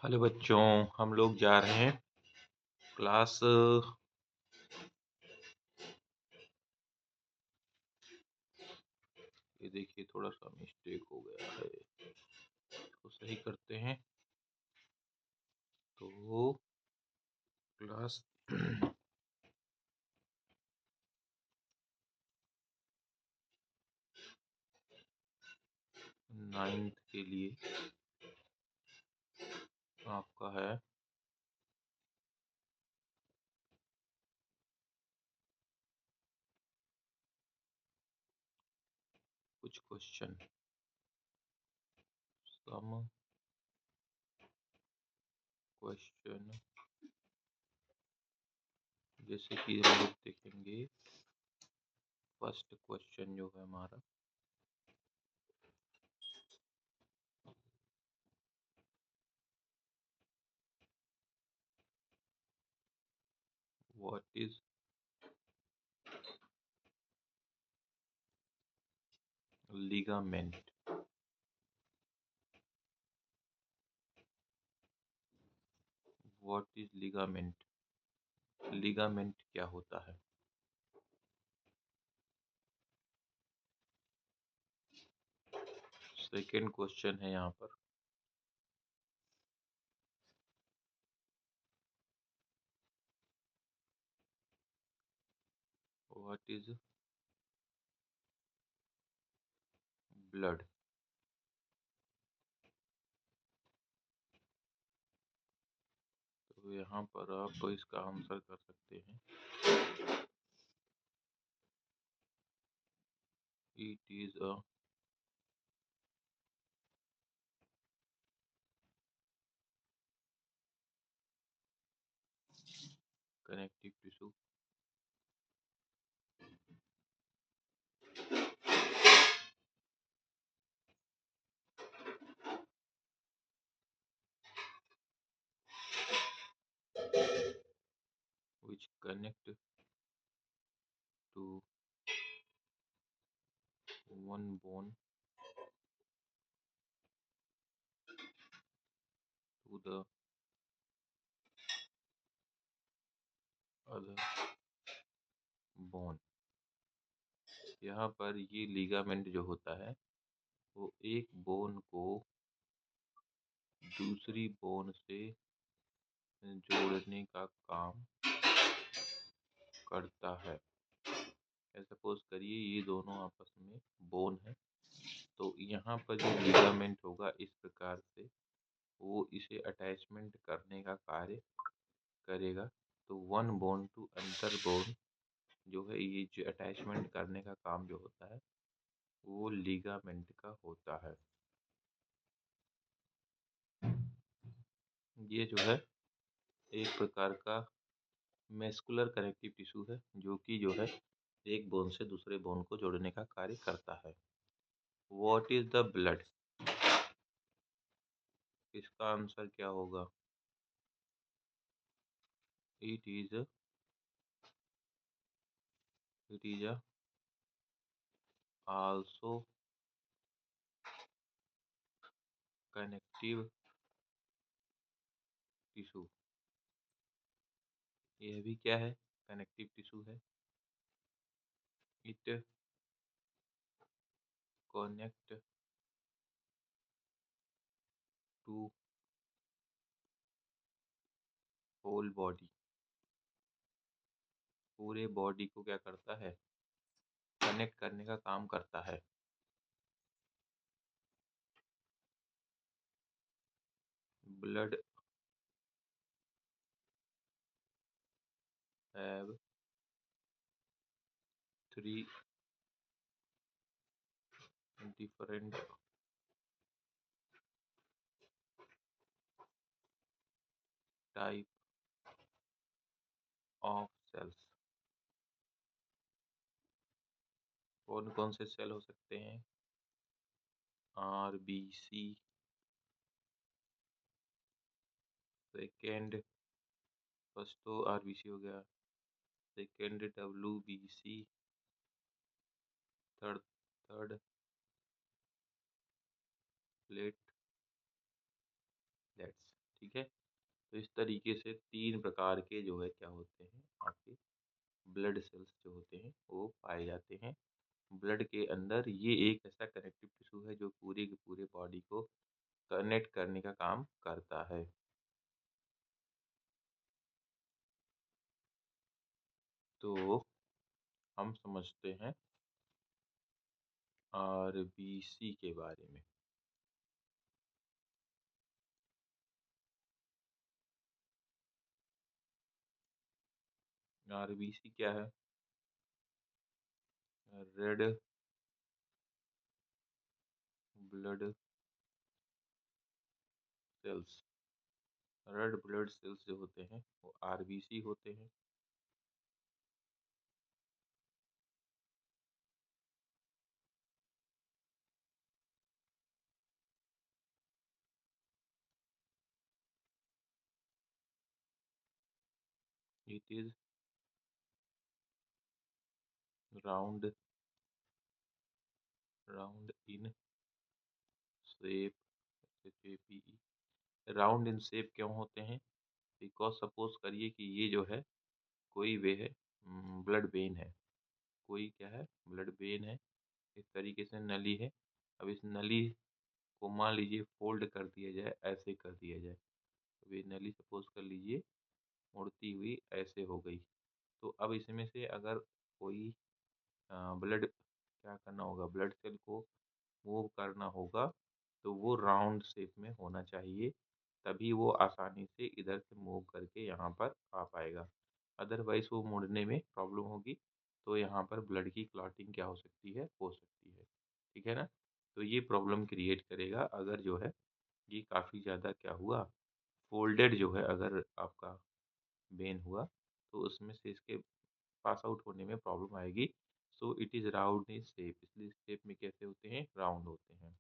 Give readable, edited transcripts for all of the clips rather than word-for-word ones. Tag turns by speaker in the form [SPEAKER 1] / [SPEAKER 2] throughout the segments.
[SPEAKER 1] Hello बच्चों, हम लोग जा रहे हैं क्लास। ये देखिए थोड़ा सा मिस्टेक हो गया है, इसको सही करते हैं। तो क्लास 9th के लिए आपका है कुछ क्वेश्चन। सम क्वेश्चन, जैसे कि हम लोग देखेंगे। फर्स्ट क्वेश्चन जो है हमारा, what is ligament. What is ligament, ligament क्या होता है। सेकेंड क्वेश्चन है यहाँ पर, व्हाट इज ब्लड। तो यहाँ पर आप इसका आंसर कर सकते हैं, it is a connective tissue which connect to one bone to the other bone। यहाँ पर ये लिगामेंट जो होता है वो एक बोन को दूसरी बोन से जोड़ने का काम करता है। सपोज करिए ये दोनों आपस में बोन है, तो यहाँ पर जो लिगामेंट होगा इस प्रकार से वो इसे अटैचमेंट करने का कार्य करेगा। तो one bone to another bone जो है, ये जो अटैचमेंट करने का काम जो होता है वो लिगामेंट का होता है। ये जो है एक प्रकार का मैस्कुलर कनेक्टिव टिश्यू है, जो कि जो है एक बोन से दूसरे बोन को जोड़ने का कार्य करता है। व्हाट इज द ब्लड, इसका आंसर क्या होगा। It is also connective tissue. यह भी क्या है, कनेक्टिव टिश्यू है। It connect to whole body, पूरे बॉडी को क्या करता है, कनेक्ट करने का काम करता है। Blood have 3 different type of cells। कौन कौन से सेल हो सकते हैं, RBC, सेकेंड, फर्स्ट तो RBC हो गया, सेकेंड WBC, थर्ड प्लेटलेट्स। ठीक है? तो इस तरीके से 3 प्रकार के जो है क्या होते हैं आपके ब्लड सेल्स जो होते हैं वो पाए जाते हैं। ब्लड के अंदर ये एक ऐसा कनेक्टिव टिश्यू है जो पूरे के पूरे बॉडी को कनेक्ट करने का काम करता है। तो हम समझते हैं आरबीसी के बारे में। आरबीसी क्या है? Red blood cells. Red blood cells जो होते हैं वो आरबीसी होते हैं। It is round round in shape. Round in shape क्यों होते हैं? बिकॉज सपोज करिए कि ये जो है कोई वे है, ब्लड वेन है। कोई क्या है? ब्लड वेन है। इस तरीके से नली है। अब इस नली को मान लीजिए फोल्ड कर दिया जाए, ऐसे कर दिया जाए। अब ये नली सपोज कर लीजिए मुड़ती हुई ऐसे हो गई। तो अब इसमें से अगर कोई ब्लड क्या करना होगा, ब्लड सेल को मूव करना होगा, तो वो राउंड शेप में होना चाहिए। तभी वो आसानी से इधर से मूव करके यहाँ पर आ पाएगा। अदरवाइज वो मुड़ने में प्रॉब्लम होगी, तो यहाँ पर ब्लड की क्लॉटिंग क्या हो सकती है? हो सकती है। ठीक है ना? तो ये प्रॉब्लम क्रिएट करेगा अगर जो है ये काफ़ी ज़्यादा क्या हुआ, फोल्डेड जो है अगर आपका वेन हुआ, तो उसमें से इसके पास आउट होने में प्रॉब्लम आएगी। So it is round in shape, इसलिए शेप में कैसे होते हैं? राउंड होते हैं।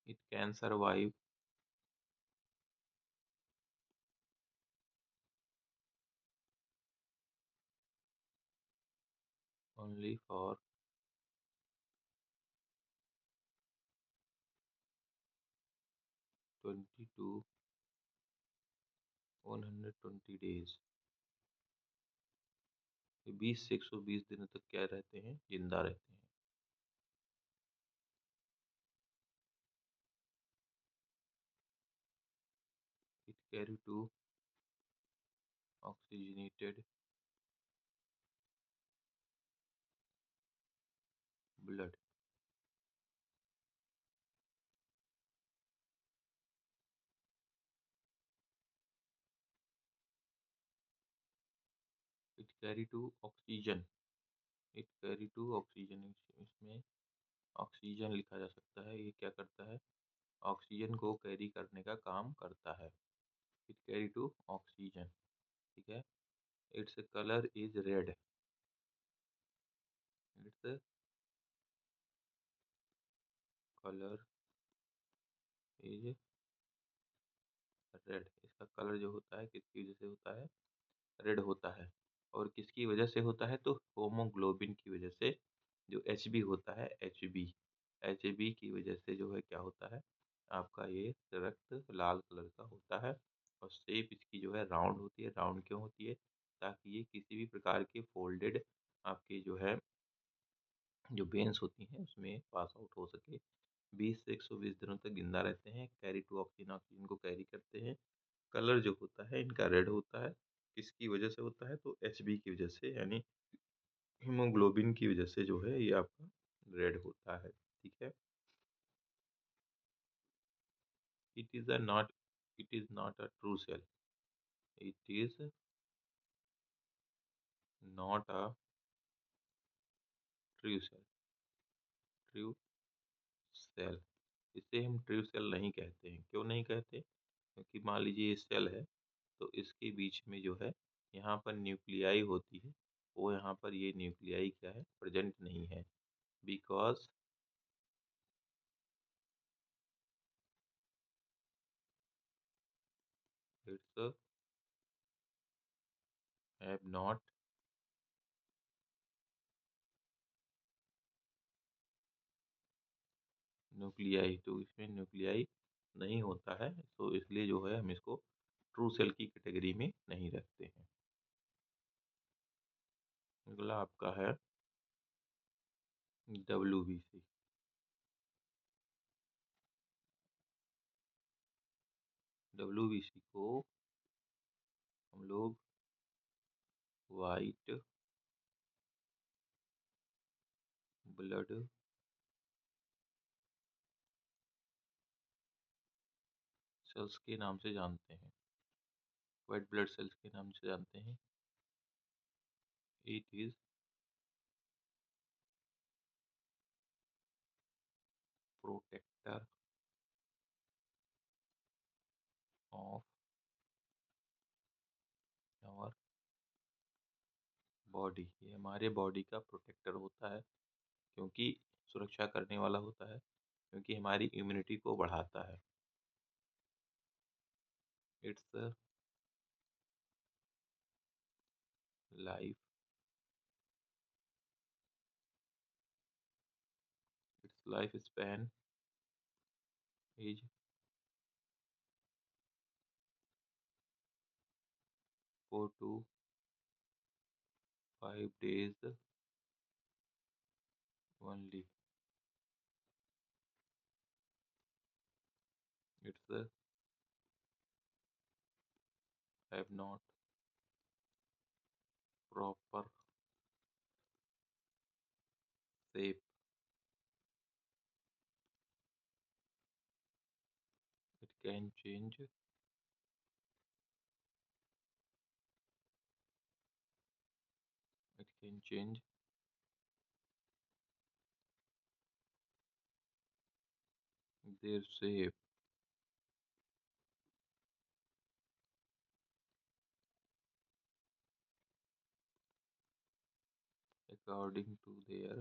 [SPEAKER 1] It can survive only for 20 to 120 days. 20 से 120 दिनों तक क्या रहते हैं? जिंदा रहते हैं। It carry to oxygenated blood. It carry to oxygen. It carry to oxygen, इसमें ऑक्सीजन लिखा जा सकता है। ये क्या करता है? ऑक्सीजन को कैरी करने का काम करता है। It carry to oxygen. ठीक है। Its colour is red. Its colour is red. इसका कलर जो होता है किसकी वजह से होता है? रेड होता है। और किसकी वजह से होता है? तो होमोग्लोबिन की वजह से। जो एच बी होता है, एच बी की वजह से जो है क्या होता है आपका ये रक्त लाल कलर का होता है। और शेप इसकी जो है राउंड होती है। राउंड क्यों होती है? ताकि ये किसी भी प्रकार के फोल्डेड आपके जो है जो वेन्स होती हैं उसमें पास आउट हो सके। 20 से 120 दिनों तक जिंदा रहते हैं। कैरी टू ऑक्सीजन, ऑक्सीजन को कैरी करते हैं। कलर जो होता है इनका रेड होता है। किसकी वजह से होता है? तो एच बी की वजह से, यानी हीमोग्लोबिन की वजह से जो है ये आपका रेड होता है। ठीक है। It is a not it is not a true cell. It is not a true cell. True cell, इसे हम ट्रू सेल नहीं कहते हैं। क्यों नहीं कहते? क्योंकि मान लीजिए ये सेल है, तो इसके बीच में जो है यहाँ पर न्यूक्लियाई होती है, वो यहाँ पर ये न्यूक्लियाई क्या है? प्रेजेंट नहीं है। Because it's have not nuclei, तो इसमें न्यूक्लियाई नहीं होता है, तो इसलिए जो है हम इसको ट्रू सेल की कैटेगरी में नहीं रखते हैं। अगला आपका है WBC। WBC को हम लोग वाइट ब्लड सेल्स के नाम से जानते हैं। वाइट ब्लड सेल्स के नाम से जानते हैं। It is protector of our body. ये हमारे बॉडी का प्रोटेक्टर होता है, क्योंकि सुरक्षा करने वाला होता है, क्योंकि हमारी इम्यूनिटी को बढ़ाता है। It's life it's life span is 4 to 5 days only. It's have not proper shape. It can change. It can change their shape according to their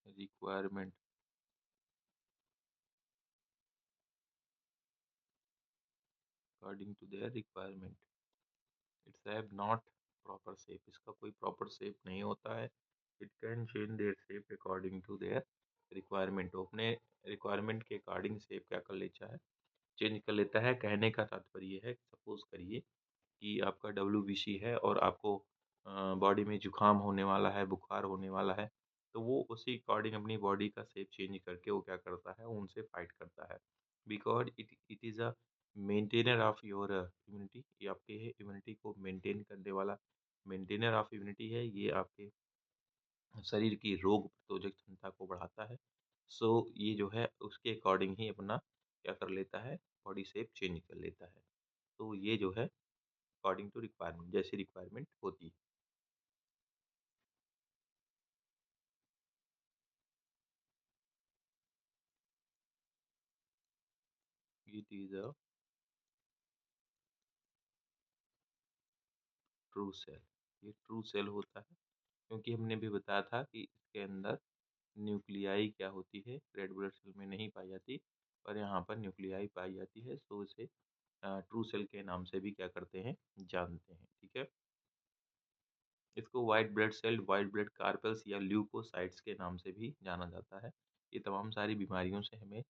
[SPEAKER 1] requirement. According to their requirement. It's have not proper shape. इसका कोई proper shape नहीं होता है। It can change their shape according to their requirement. वो अपने requirement के according shape क्या कर लेता है, चेंज कर लेता है। कहने का तात्पर्य है, सपोज करिए कि आपका WBC है और आपको बॉडी में जुकाम होने वाला है, बुखार होने वाला है, तो वो उसी अकॉर्डिंग अपनी बॉडी का शेप चेंज करके वो क्या करता है, उनसे फाइट करता है। Because it is a maintainer of your immunity. ये आपके इम्यूनिटी को मेंटेन करने वाला मेंटेनर ऑफ इम्यूनिटी है। ये आपके शरीर की रोग प्रतिरोधक क्षमता को बढ़ाता है। सो ये जो है उसके अकॉर्डिंग ही अपना क्या कर लेता है, बॉडी शेप चेंज कर लेता है। तो ये जो है अकॉर्डिंग टू रिक्वायरमेंट, जैसी रिक्वायरमेंट होती है। It is a true cell. ये ट्रू सेल होता है, क्योंकि हमने भी बताया था कि इसके अंदर न्यूक्लियाई क्या होती है, रेड ब्लड सेल में नहीं पाई जाती, पर यहाँ पर न्यूक्लियाई पाई जाती है। सो इसे ट्रू सेल के नाम से भी क्या करते हैं, जानते हैं। ठीक है। इसको white blood cell, white blood corpuscles या ल्यूकोसाइट्स के नाम से भी जाना जाता है। ये तमाम सारी बीमारियों से हमें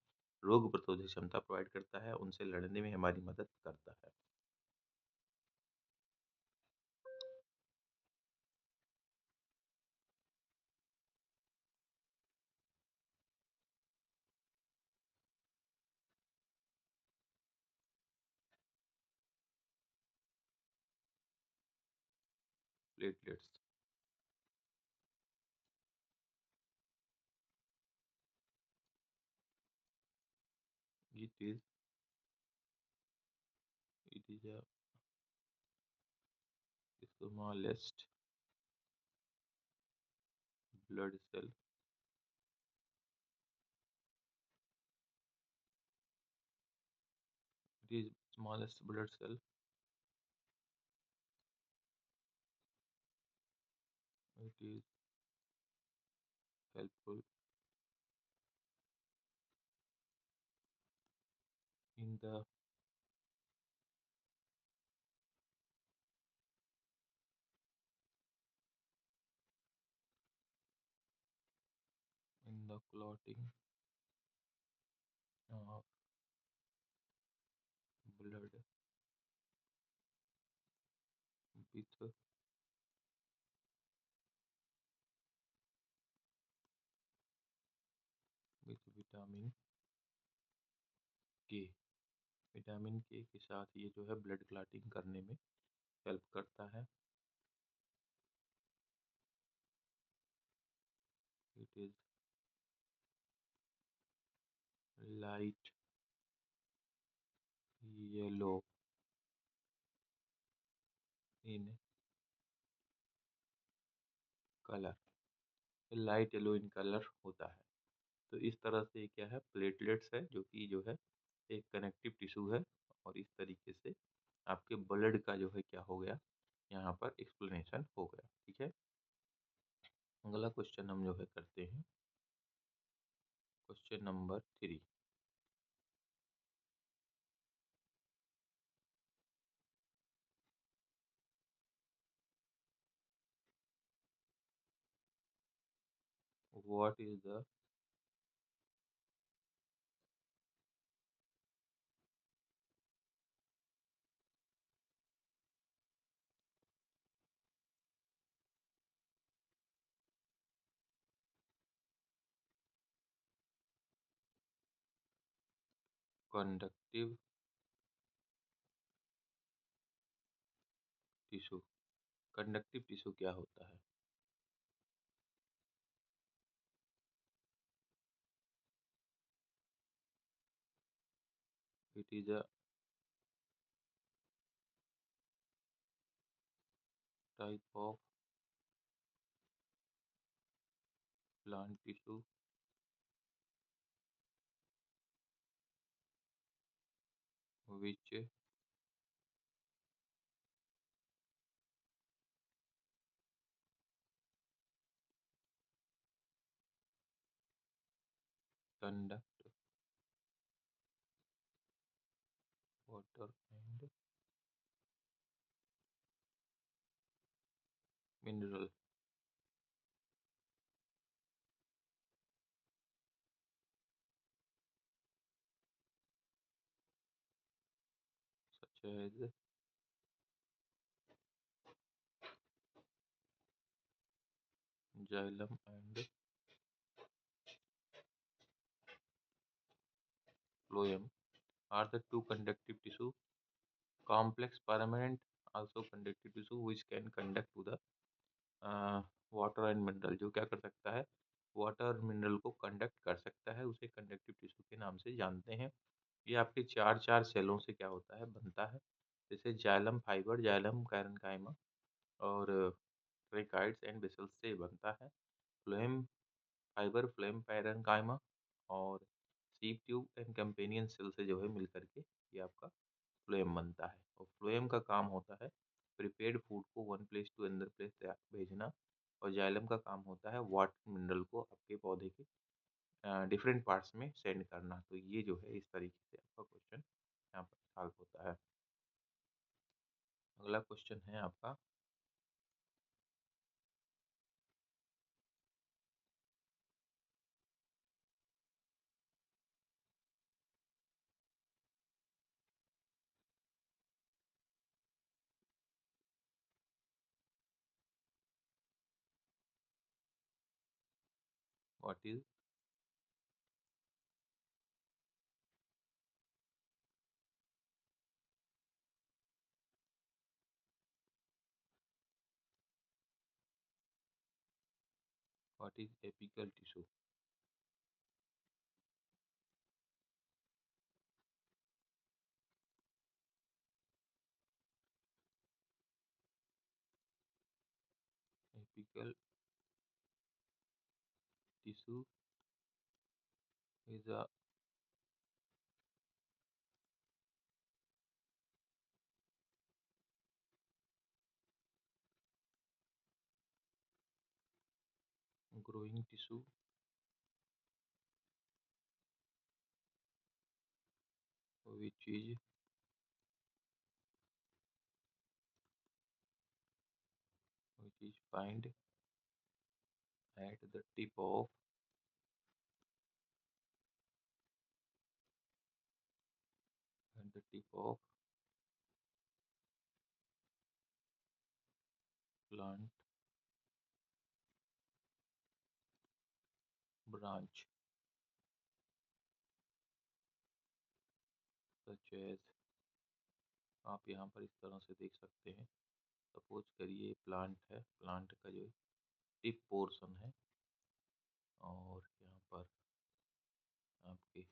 [SPEAKER 1] रोग प्रतिरोधक क्षमता प्रोवाइड करता है, उनसे लड़ने में हमारी मदद करता है। Platelets. It is it is a smallest blood cell it is smallest blood cell. It is helpful in the the clotting of blood with vitamin के। विटामिन के साथ ये जो है ब्लड क्लॉटिंग करने में हेल्प करता है। It is light yellow in colour. Light yellow in colour होता है। तो इस तरह से ये क्या है, प्लेटलेट्स है, जो कि जो है एक कनेक्टिव टिश्यू है। और इस तरीके से आपके ब्लड का जो है क्या हो गया, यहाँ पर एक्सप्लेनेशन हो गया। ठीक है, अगला क्वेश्चन हम जो है करते हैं, question number 3। What is the conductive tissue? Conductive tissue क्या होता है? It is a type of plant tissue which conduct water and mineral such as xylem and phloem are the two conductive tissue. Complex permanent also conductive tissue which can conduct to the water and mineral, जो क्या कर सकता है, water और mineral को conduct कर सकता है, उसे कंडक्टिव टिश्यू के नाम से जानते हैं। ये आपके चार चार सेलों से क्या होता है, बनता है। जैसे जाइलम फाइबर, जाइलम कैरनकाइमा और ट्रेकाइड्स एंड बेसल्स से बनता है। फ्लोएम फाइबर, फ्लोएम पैरेन्काइमा और सीप ट्यूब एंड कंपेनियन सेल से जो है मिल करके ये आपका फ्लोएम बनता है। और फ्लोएम का काम होता है प्रिपेयर्ड फूड को one place to another place भेजना। और जाइलम का काम होता है वाटर मिनरल को आपके पौधे के डिफरेंट पार्ट्स में सेंड करना। तो ये जो है इस तरीके से आपका क्वेश्चन यहाँ पर सॉल्व होता है। अगला क्वेश्चन है आपका, what is what is apical tissue? Apical tissue is a growing tissue which is found at the tip of tip of plant branch such as, आप यहाँ पर इस तरह से देख सकते हैं। सपोज करिए प्लांट है, प्लांट का जो टिप पोर्शन है और यहाँ पर आपके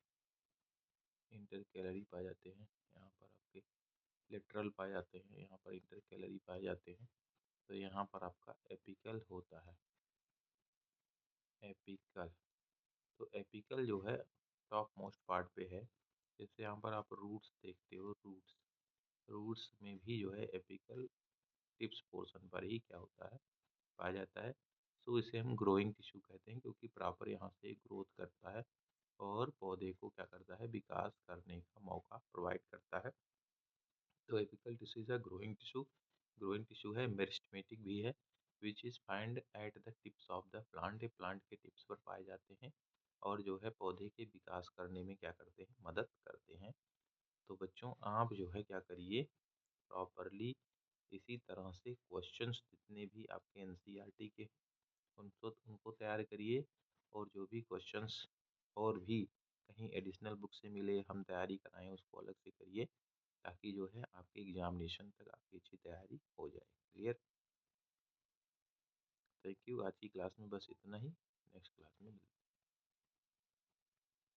[SPEAKER 1] इंटर कैलरी पाए जाते हैं, यहाँ पर आपके लेटरल पाए जाते हैं, यहाँ पर इंटर कैलरी पाए जाते हैं। तो यहाँ पर आपका एपिकल होता है, एपिकल। तो एपिकल जो है टॉप मोस्ट पार्ट पे है। जैसे यहाँ पर आप रूट्स देखते हो, रूट्स रूट्स में भी जो है एपिकल टिप्स पोर्शन पर ही क्या होता है, पाया जाता है। सो इसे हम ग्रोइंग टिश्यू कहते हैं, क्योंकि प्रॉपर यहाँ से ग्रोथ करता है और पौधे को क्या करता है, विकास करने का मौका प्रोवाइड करता है। तो apical tissue is a growing tissue है, मेरिस्टेमेटिक भी है, which is find at the tips of the plant. ये प्लांट के टिप्स पर पाए जाते हैं और जो है पौधे के विकास करने में क्या करते हैं, मदद करते हैं। तो बच्चों आप जो है क्या करिए, प्रॉपरली इसी तरह से क्वेश्चंस जितने भी आपके एनसीईआरटी के उनको तैयार करिए, और जो भी क्वेश्चंस और भी कहीं एडिशनल बुक से मिले हम तैयारी कराएं उसको अलग से करिए, ताकि जो है आपके एग्जामिनेशन तक आपकी अच्छी तैयारी हो जाए। क्लियर? Thank you. आज की क्लास में बस इतना ही, नेक्स्ट क्लास में मिलते हैं।